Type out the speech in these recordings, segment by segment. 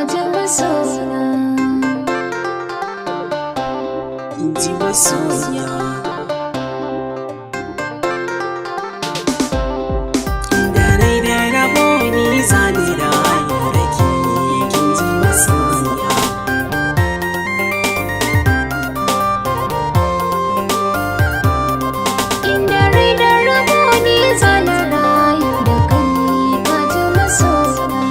ji masoyina. kin ji masoya. Da rai da rabo ni zane rayu da ke, kin ji masoya. Inda rai da rabo ni zana rayu da kai, ka ji masoyina.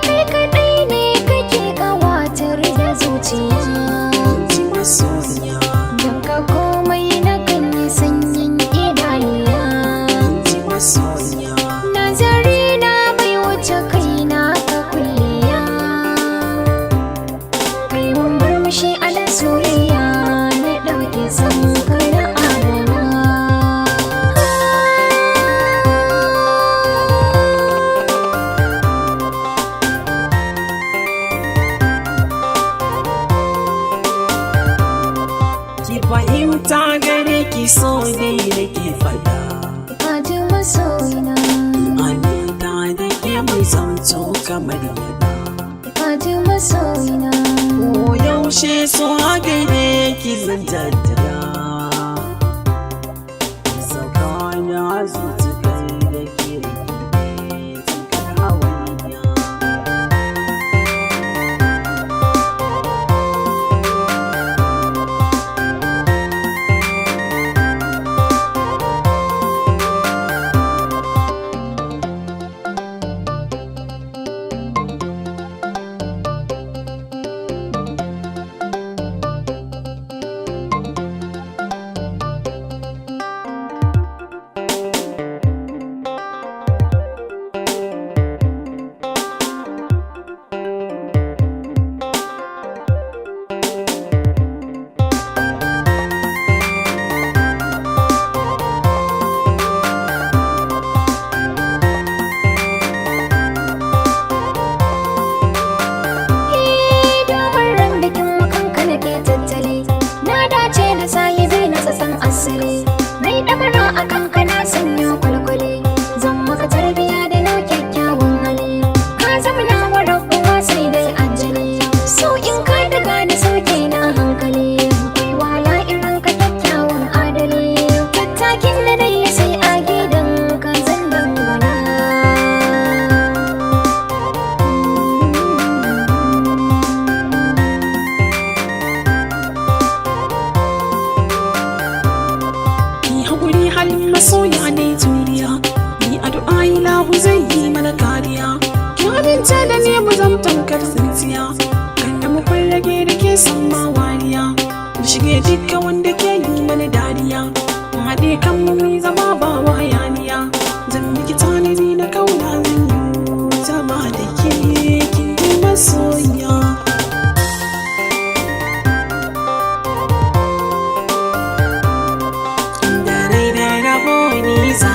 Kai kaɗai ne kake ƙawatar da zuciya. Kin ji masoya. Daga komai na kan yi sanyin idaniya. Kin ji masoya. Nazari na bai wuce kaina ka kulliya. Kai mun murmushi a da soyayya na ɗauke san ka na adana. Ki fahimta gare ki so dai nake fada. Ka ji masoyina. Amina da ke mai zamto kamar yana. Ka ji masoyina. Ko yaushe so haka ne ki zan jaddada. Sakana zuciyar da ke tukar hawainiya. Damar ran bikin makanka nake tattali. Na dace da sahibi na tsatsan asali. Nai ɗamara a kanka na sanya kwalkwali. Zan maka tarbiya da nau kyakkyawan hali. Ka zama na warar uwa sai dai ajali. So in ka daga da sauke na hankali. Kai wala irin ka kyakkyawan adali. Tattakin da dai sai a gidan ka zan dangana. Ki haƙuri halin masoya ne juriya. Ni addu'a ilahu zai yi mana kariya. Ki amince da ni mu zam tamkar tsintsiya. Kan da mu rage da ke san ma wariya. Mu shige dukkan wanda ke yi mana dariya. Mu haɗe kan mu mai zama ba wa hayaniya. Zan miki tanadi na kauna zan yi zama da ke, kin ji masoya. Da rai da rabo ni za